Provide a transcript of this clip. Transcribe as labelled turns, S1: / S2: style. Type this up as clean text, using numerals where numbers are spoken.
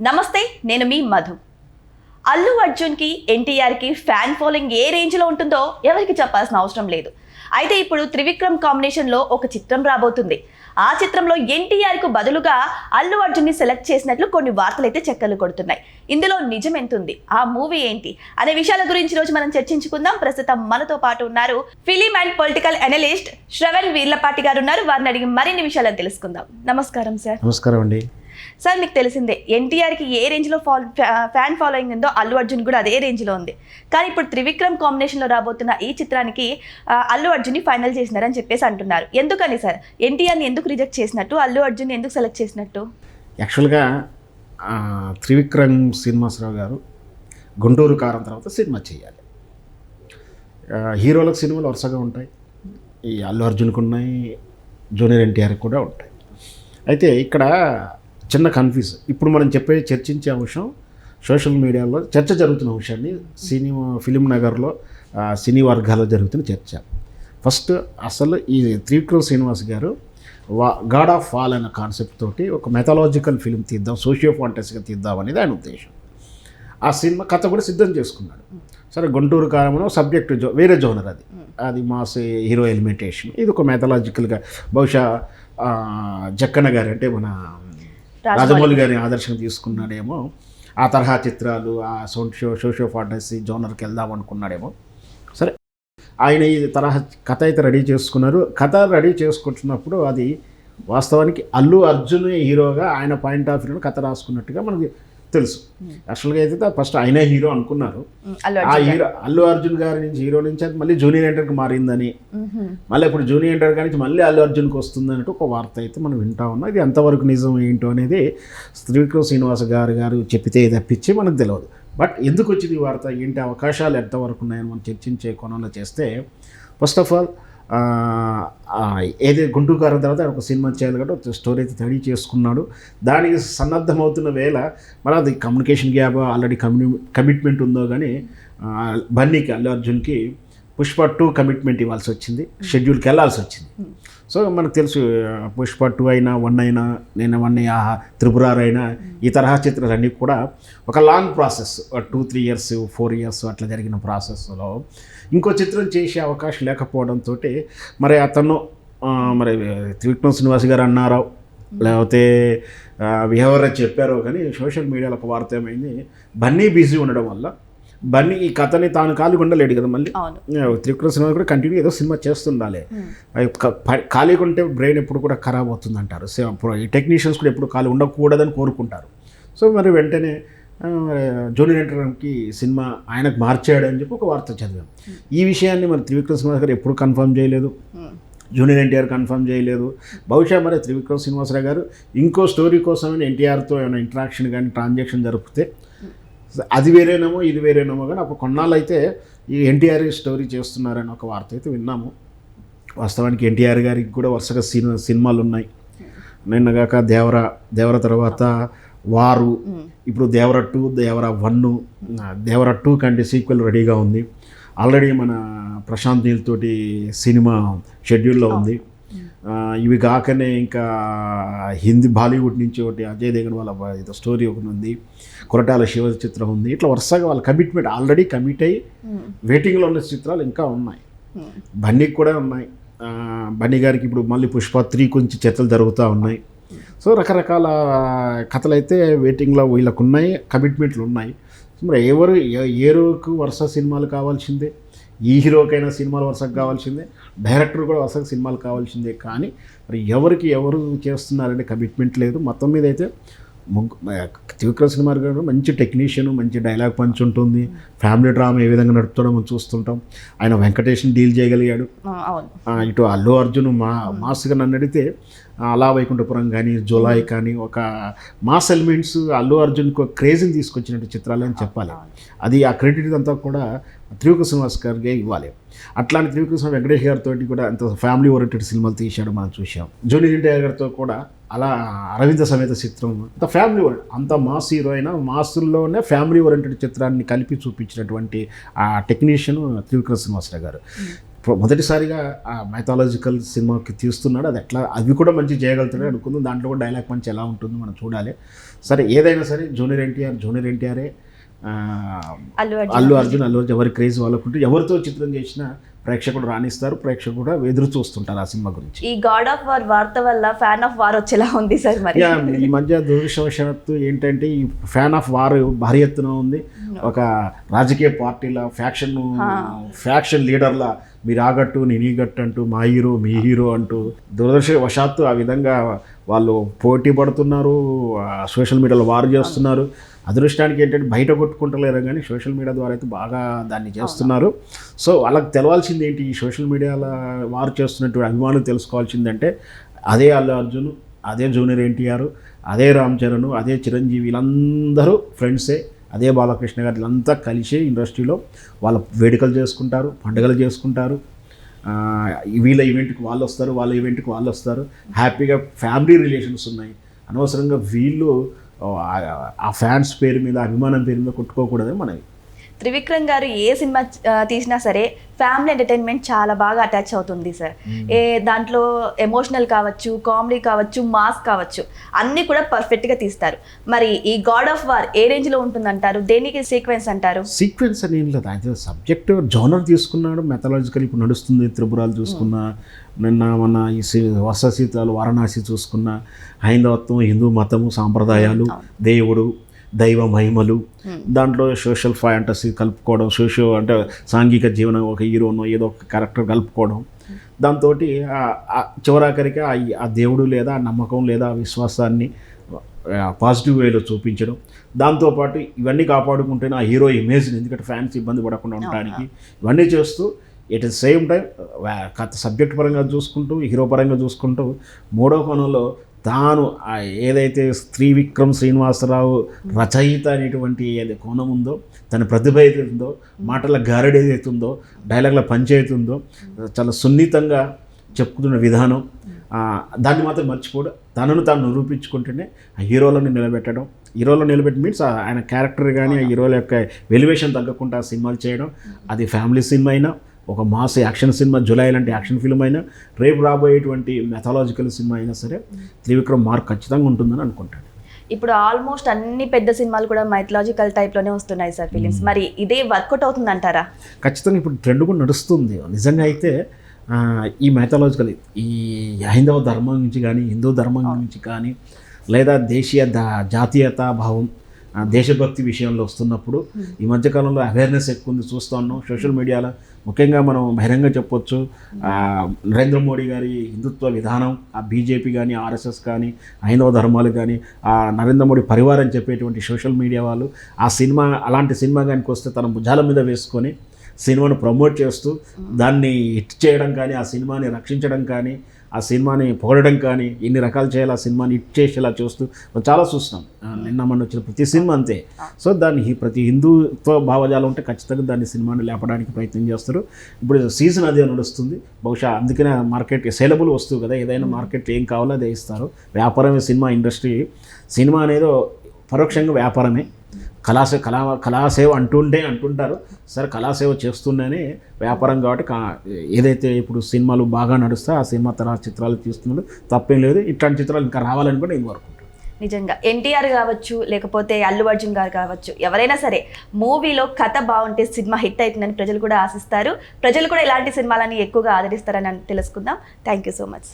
S1: నమస్తే, నేను మీ మధు. అల్లు అర్జున్కి ఎన్టీఆర్కి ఫ్యాన్ ఫాలోయింగ్ ఏ రేంజ్లో ఉంటుందో ఎవరికి చెప్పాల్సిన అవసరం లేదు. అయితే ఇప్పుడు త్రివిక్రమ్ కాంబినేషన్లో ఒక చిత్రం రాబోతుంది. ఆ చిత్రంలో ఎన్టీఆర్కు బదులుగా అల్లు అర్జున్ని సెలెక్ట్ చేసినట్లు కొన్ని వార్తలు అయితే చెక్కలు కొడుతున్నాయి. ఇందులో నిజం ఎంతుంది, ఆ మూవీ ఏంటి అనే విషయాల గురించి రోజు మనం చర్చించుకుందాం. ప్రస్తుతం మనతో పాటు ఉన్నారు film and political analyst Shravan Veerlapati గారు ఉన్నారు. వారిని అడిగి మరిన్ని విషయాలను తెలుసుకుందాం. నమస్కారం సార్.
S2: నమస్కారం అండి.
S1: సార్, మీకు తెలిసిందే ఎన్టీఆర్కి ఏ రేంజ్లో ఫ్యాన్ ఫాలోయింగ్ ఉందో అల్లు అర్జున్ కూడా అదే రేంజ్లో ఉంది. కానీ ఇప్పుడు త్రివిక్రమ్ కాంబినేషన్లో రాబోతున్న ఈ చిత్రానికి అల్లు అర్జున్ని ఫైనల్ చేసినారని చెప్పేసి అంటున్నారు. ఎందుకని సార్? ఎన్టీఆర్ని ఎందుకు రిజెక్ట్ చేసినట్టు, అల్లు అర్జున్ని ఎందుకు సెలెక్ట్ చేసినట్టు?
S2: యాక్చువల్గా త్రివిక్రమ్ శ్రీనివాసరావు గారు గుంటూరు కారం తర్వాత సినిమా చేయాలి. హీరోలకు సినిమాలు వరుసగా ఉంటాయి. ఈ అల్లు అర్జున్కి ఉన్నాయి, జూనియర్ ఎన్టీఆర్కి కూడా ఉంటాయి. అయితే ఇక్కడ చిన్న కన్ఫ్యూజ్. ఇప్పుడు మనం చర్చించే అంశం సోషల్ మీడియాలో చర్చ జరుగుతున్న అంశాన్ని ఫిలిం నగర్లో సినీ వర్గాల్లో జరుగుతున్న చర్చ. ఫస్ట్ అసలు ఈ త్రివిక్రమ్ శ్రీనివాస్ గారు గాడ్ ఆఫ్ వాల్ అనే కాన్సెప్ట్ తోటి ఒక మెథలాజికల్ ఫిలిం తీద్దాం, సోషియో ఫాంటసీగా తీద్దాం అనేది ఆయన ఉద్దేశం. ఆ సినిమా కథ కూడా సిద్ధం చేసుకున్నాడు. సరే, గుంటూరు కారంలో సబ్జెక్ట్ వేరే జోనర్, అది మాస్ హీరో ఎలిమెంటేషన్. ఇది ఒక మెథలాజికల్గా బహుశా జక్కన్న గారు అంటే మన రాజమౌళి గారిని ఆదర్శం తీసుకున్నాడేమో. ఆ తరహా చిత్రాలు, ఆ సోషియో ఫాంటసీ జోనర్కి వెళ్దాం అనుకున్నాడేమో. సరే, ఆయన ఈ తరహా కథ అయితే రెడీ చేసుకున్నారు. కథ రెడీ చేసుకుంటున్నప్పుడు అది వాస్తవానికి అల్లు అర్జున్ హీరోగా ఆయన పాయింట్ ఆఫ్ వ్యూలో కథ రాసుకున్నట్టుగా మనకి తెలుసు. యాక్చువల్గా అయితే ఫస్ట్ ఆయనే హీరో అనుకున్నారు. ఆ హీరో అల్లు అర్జున్ గారి నుంచి హీరో నుంచి అది మళ్ళీ జూనియర్ ఎన్టీఆర్కి మారిందని, మళ్ళీ ఇప్పుడు జూనియర్ ఎన్టీఆర్ గారి నుంచి మళ్ళీ అల్లు అర్జున్కి వస్తుందన్నట్టు ఒక వార్త అయితే మనం వింటా ఉన్నాం. ఇది ఎంతవరకు నిజం ఏంటో అనేది త్రివిక్రమ్ శ్రీనివాస్ గారు చెప్పితే తప్పించి మనకు తెలియదు. బట్ ఎందుకు వచ్చింది ఈ వార్త, ఏంటి అవకాశాలు ఎంతవరకు ఉన్నాయని మనం చర్చించే కోణంలో చేస్తే, ఫస్ట్ ఆఫ్ ఆల్ ఏదే గుంటూరు కారం తర్వాత ఒక సినిమా చేయాలి కాబట్టి స్టోరీ అయితే రెడీ చేసుకున్నాడు. దానికి సన్నద్ధమవుతున్న వేళ మరి అది కమ్యూనికేషన్ గ్యాప్, ఆల్రెడీ కమిట్మెంట్ ఉందో కానీ బన్నీకి అల్లు అర్జున్కి పుష్ప 2 కమిట్మెంట్ ఇవ్వాల్సి వచ్చింది, షెడ్యూల్కి వెళ్ళాల్సి వచ్చింది. సో మనకు తెలుసు, పుష్ప 2 అయినా 1 అయినా, నేను 1 త్రిపురార్ అయినా, ఈ తరహా చిత్రాలన్నీ కూడా ఒక లాంగ్ ప్రాసెస్, 2-3 ఇయర్స్ 4 ఇయర్స్ అట్లా జరిగిన ప్రాసెస్లో ఇంకో చిత్రం చేసే అవకాశం లేకపోవడంతో మరి అతను మరి త్రివిక్రమ్ శ్రీనివాస్ గారు అన్నారో లేకపోతే ఎవరో చెప్పారో కానీ సోషల్ మీడియాలో ఒక వార్త ఏమైంది, బన్నీ బిజీ ఉండడం వల్ల బన్నీ ఈ కథని తాను ఖాళీగా ఉండలేడు కదా. మళ్ళీ త్రివిక్రమ్ శ్రీనివాస్ కూడా కంటిన్యూ ఏదో సినిమా చేస్తుండాలి. ఖాళీగా ఉంటే బ్రెయిన్ ఎప్పుడు కూడా ఖరాబ్ అవుతుంది అంటారు. ఈ టెక్నీషియన్స్ కూడా ఎప్పుడు ఖాళీ ఉండకూడదని కోరుకుంటారు. సో మరి వెంటనే జూనియర్ ఎన్టీఆర్కి సినిమా ఆయనకు మార్చాడని చెప్పి ఒక వార్త చదివాం. ఈ విషయాన్ని మరి త్రివిక్రమ్ శ్రీనివాస్ గారు ఎప్పుడు కన్ఫర్మ్ చేయలేదు, జూనియర్ ఎన్టీఆర్ కన్ఫర్మ్ చేయలేదు. బహుశా మరి త్రివిక్రమ్ శ్రీనివాసరావు గారు ఇంకో స్టోరీ కోసమైనా ఎన్టీఆర్తో ఏమైనా ఇంటరాక్షన్ కానీ ట్రాన్సాక్షన్ జరిపితే అది వేరేనేమో ఇది వేరేనేమో, కానీ అప్పుడు కొన్నాళ్ళు అయితే ఈ ఎన్టీఆర్ స్టోరీ చేస్తున్నారని ఒక వార్త అయితే విన్నాము. వాస్తవానికి ఎన్టీఆర్ గారికి కూడా వరుసగా సినిమాలు ఉన్నాయి. నిన్నగాక దేవర తర్వాత వారు, ఇప్పుడు దేవర 2, దేవర 1, దేవర 2 కంటే సీక్వెల్ రెడీగా ఉంది. ఆల్రెడీ మన ప్రశాంత్ నీల్ తోటి సినిమా షెడ్యూల్లో ఉంది. ఇవి కాకనే ఇంకా హిందీ బాలీవుడ్ నుంచి ఒకటి అజయ్ దేవగన్ వాళ్ళ ఏదో స్టోరీ ఒకటి ఉంది, కొరటాల శివ చిత్రం ఉంది. ఇట్లా వరుసగా వాళ్ళ కమిట్మెంట్ ఆల్రెడీ కమిట్ అయ్యి వెయిటింగ్లో ఉన్న చిత్రాలు ఇంకా ఉన్నాయి. బన్నీకి కూడా ఉన్నాయి. బన్నీ గారికి ఇప్పుడు మళ్ళీ పుష్ప 3 కొంచెం చర్చలు జరుగుతూ ఉన్నాయి. సో రకరకాల కథలు అయితే వెయిటింగ్లో వీళ్ళకు ఉన్నాయి, కమిట్మెంట్లు ఉన్నాయి. మరి ఏ రోజుకు వరుస సినిమాలు కావాల్సిందే, ఈ హీరోకైనా సినిమాలు వరుసకు కావాల్సిందే, డైరెక్టర్ కూడా వరుసకు సినిమాలు కావాల్సిందే. కానీ మరి ఎవరు చేస్తున్నారంటే కమిట్మెంట్ లేదు. మొత్తం మీద అయితే త్రివిక్రమ్ శ్రీనివాస్ గారు మంచి టెక్నీషియన్, మంచి డైలాగ్ పంచ్ ఉంటుంది. ఫ్యామిలీ డ్రామా ఏ విధంగా నడుపుతాడో మనం చూస్తుంటాం. ఆయన వెంకటేష్ని డీల్ చేయగలిగాడు. ఇటు అల్లు అర్జున్ మాస్గా నన్ను అడిగితే అలా వైకుంఠపురం కానీ జులాయి కానీ ఒక మాస్ ఎలిమెంట్స్ అల్లు అర్జున్కి క్రేజ్ని తీసుకొచ్చినట్టు చిత్రాలు అని చెప్పాలి. అది ఆ క్రెడిట్ అంతా కూడా త్రివిక్రమ్ శ్రీనివాస్ గారికి ఇవ్వాలి. అట్లాంటి త్రివిక్రమ్ వెంకటేష్ గారితో కూడా అంత ఫ్యామిలీ ఓరియంటెడ్ సినిమాలు తీశాడు, మనం చూసాం. జూనియర్ ఎన్టీఆర్ గారితో కూడా అలా అరవింద సమేత చిత్రం అంత ఫ్యామిలీ ఓరియంటెడ్, అంత మాస్ హీరో అయినా మాస్లోనే ఫ్యామిలీ ఓరియంటెడ్ చిత్రాన్ని కలిపి చూపించినటువంటి ఆ టెక్నీషియన్ త్రివిక్రమ్ శ్రీనివాసరావు గారు. మొదటిసారిగా ఆ మైథాలజికల్ సినిమాకి తీస్తున్నాడు. అది ఎట్లా అవి కూడా మంచి చేయగలుగుతాడు అనుకుందాం. దాంట్లో కూడా డైలాగ్ మంచి ఎలా ఉంటుందో మనం చూడాలి. సరే ఏదైనా సరే జూనియర్ ఎన్టీఆరే అల్లు అర్జున్ ఎవరి క్రేజ్ వాళ్ళకుంటే ఎవరితో చిత్రం చేసినా ప్రేక్షకుడు రాణిస్తారు, ప్రేక్షకుడు కూడా ఎదురు చూస్తుంటారు ఆ సినిమా గురించి.
S1: ఈ గాడ్ ఆఫ్ వార్ వార్త వల్ల ఫ్యాన్ ఆఫ్ వార్ వచ్చేలా ఉంది సార్. మరి
S2: ఈ మధ్య దురదృష్టవశాత్తు ఏంటంటే ఈ ఫ్యాన్ ఆఫ్ వార్ భారీ ఎత్తున ఉంది. ఒక రాజకీయ పార్టీల ఫ్యాక్షన్ లీడర్ల మీరు ఆగట్టు నేను ఈగట్టు అంటూ మా హీరో మీ హీరో అంటూ దురదృష్టవశాత్తు ఆ విధంగా వాళ్ళు పోటీ పడుతున్నారు, సోషల్ మీడియాలో వారు చేస్తున్నారు. అదృష్టానికి ఏంటంటే బయట కొట్టుకుంటలేరు కానీ సోషల్ మీడియా ద్వారా అయితే బాగా దాన్ని చేస్తున్నారు. సో వాళ్ళకి తెలవాల్సింది ఏంటి, ఈ సోషల్ మీడియాలో వారు చేస్తున్నటువంటి అభిమానులు తెలుసుకోవాల్సిందంటే అదే అల్లు అర్జున్, అదే జూనియర్ ఎన్టీఆర్, అదే రామ్ చరణ్, అదే చిరంజీవి, వీళ్ళందరూ ఫ్రెండ్సే. అదే బాలకృష్ణ గారు వీళ్ళంతా కలిసి ఇండస్ట్రీలో వాళ్ళ వేడుకలు చేసుకుంటారు, పండుగలు చేసుకుంటారు. వీళ్ళ ఈవెంట్కి వాళ్ళు వస్తారు, వాళ్ళ ఈవెంట్కి వాళ్ళు వస్తారు. హ్యాపీగా ఫ్యామిలీ రిలేషన్స్ ఉన్నాయి. అనవసరంగా వీళ్ళు ఆ ఫ్యాన్స్ పేరు మీద అభిమానం పేరు మీద కొట్టుకోకూడదని మనవి.
S1: త్రివిక్రమ్ గారు ఏ సినిమా తీసినా సరే ఫ్యామిలీ ఎంటర్టైన్మెంట్ చాలా బాగా అటాచ్ అవుతుంది సార్. దాంట్లో ఎమోషనల్ కావచ్చు, కామెడీ కావచ్చు, మాస్ కావచ్చు, అన్నీ కూడా పర్ఫెక్ట్గా తీస్తారు. మరి ఈ గాడ్ ఆఫ్ వార్ ఏ రేంజ్లో ఉంటుందంటారు? దేనికి సీక్వెన్స్ అంటారు?
S2: సీక్వెన్స్ అని ఏం లేదు, అయితే సబ్జెక్ట్ జోనర్ తీసుకున్నాడు. మెథలాజికల్ ఇప్పుడు నడుస్తుంది, త్రిపురాలు చూసుకున్నా, మన ఈ వర్ష సీతాలు వారణాసి చూసుకున్నా, హైందవత్వం, హిందూ మతము, సాంప్రదాయాలు, దేవుడు, దైవ మహిమలు, దాంట్లో సోషల్ ఫ్యాంటసీ కలుపుకోవడం, అంటే సాంఘిక జీవనం, ఒక హీరోనో ఏదో ఒక క్యారెక్టర్ కలుపుకోవడం, దాంతో చివరాఖరికి ఆ దేవుడు లేదా నమ్మకం లేదా విశ్వాసాన్ని పాజిటివ్ వేలో చూపించడం, దాంతోపాటు ఇవన్నీ కాపాడుకుంటేనే ఆ హీరో ఇమేజ్ని, ఎందుకంటే ఫ్యాన్స్ ఇబ్బంది పడకుండా ఉండడానికి ఇవన్నీ చేస్తూ at the same time subject పరంగా చూసుకుంటూ, హీరో పరంగా చూసుకుంటూ, మూడో కోణంలో తాను ఏదైతే త్రివిక్రమ్ శ్రీనివాసరావు రచయిత అనేటువంటి ఏదైతే కోణం ఉందో, తన ప్రతిభ ఏదైతే ఉందో, మాటల గారడి ఏదైతే ఉందో, డైలాగ్ల పంచాయతీ ఉందో, చాలా సున్నితంగా చెప్పుకున్న విధానం, దాన్ని మాత్రం మర్చిపోడు. తనను తాను నిరూపించుకుంటేనే ఆ హీరోలను నిలబెట్టడం. హీరోలో నిలబెట్టి మీన్స్ ఆయన క్యారెక్టర్ కానీ ఆ హీరోల యొక్క వెలివేషన్ తగ్గకుండా సినిమాలు చేయడం. అది ఫ్యామిలీ సినిమా అయినా, ఒక మాస్ యాక్షన్ సినిమా జులై లాంటి యాక్షన్ ఫిల్మ్ అయినా, రేపు రాబోయేటువంటి మెథాలజికల్ సినిమా అయినా సరే త్రివిక్రమ్ మార్క్ ఖచ్చితంగా ఉంటుందని అనుకుంటాను.
S1: ఇప్పుడు ఆల్మోస్ట్ అన్ని పెద్ద సినిమాలు కూడా మైథలాజికల్ టైప్లోనే వస్తున్నాయి సార్ ఫిలిమ్స్. మరి ఇదే వర్కౌట్ అవుతుందంటారా?
S2: ఖచ్చితంగా ఇప్పుడు ట్రెండ్ కూడా నడుస్తుంది. నిజంగా అయితే ఈ మైథలాజికల్, ఈ హైందవ ధర్మం నుంచి కానీ, హిందూ ధర్మం నుంచి కానీ, లేదా జాతీయతా భావం, దేశభక్తి విషయంలో వస్తున్నప్పుడు ఈ మధ్యకాలంలో అవేర్నెస్ ఎక్కువ ఉంది, చూస్తూ ఉన్నాం సోషల్ మీడియాలో. ముఖ్యంగా మనం బహిరంగ చెప్పొచ్చు, నరేంద్ర మోడీ గారి హిందుత్వ విధానం, ఆ బీజేపీ కానీ, ఆర్ఎస్ఎస్ కానీ, హైందవ ధర్మాలు కానీ, ఆ నరేంద్ర మోడీ పరివారం చెప్పేటువంటి సోషల్ మీడియా వాళ్ళు ఆ సినిమా, అలాంటి సినిమా కానీ వస్తే తన భుజాల మీద వేసుకొని సినిమాను ప్రమోట్ చేస్తూ దాన్ని హిట్ చేయడం కానీ, ఆ సినిమాని రక్షించడం కానీ, ఆ సినిమాని పొగడడం కానీ, ఎన్ని రకాలు చేయాలి ఆ సినిమాని హిట్ చేసేలా చూస్తూ మనం చాలా చూస్తున్నాం. నిన్న మొన్న వచ్చిన ప్రతి సినిమా అంతే. సో దాన్ని ప్రతి హిందుత్వ భావజాలం ఉంటే ఖచ్చితంగా దాన్ని సినిమాని లేపడానికి ప్రయత్నం చేస్తారు. ఇప్పుడు సీజన్ అదే నడుస్తుంది. బహుశా అందుకనే మార్కెట్ సేలబుల్ వస్తువు కదా, ఏదైనా మార్కెట్ ఏం కావాలో అదే ఇస్తారు. వ్యాపారమే సినిమా ఇండస్ట్రీ. సినిమా అనేది పరోక్షంగా వ్యాపారమే. కళాసేవ అంటుంటారు. సరే, కళాసేవ చేస్తుండేనే వ్యాపారం కాబట్టి ఏదైతే ఇప్పుడు సినిమాలు బాగా నడుస్తాయో ఆ సినిమా తరహా చిత్రాలు తీస్తున్నాడు, తప్పేం లేదు. ఇట్లాంటి చిత్రాలు ఇంకా రావాలని కూడా నేను కోరుకుంటాను.
S1: నిజంగా ఎన్టీఆర్ కావచ్చు, లేకపోతే అల్లు అర్జున్ గారు కావచ్చు, ఎవరైనా సరే మూవీలో కథ బాగుంటే సినిమా హిట్ అవుతుందని ప్రజలు కూడా ఆశిస్తారు. ప్రజలు కూడా ఇలాంటి సినిమాలని ఎక్కువగా ఆదరిస్తారని తెలుసుకుందాం. Thank you so much.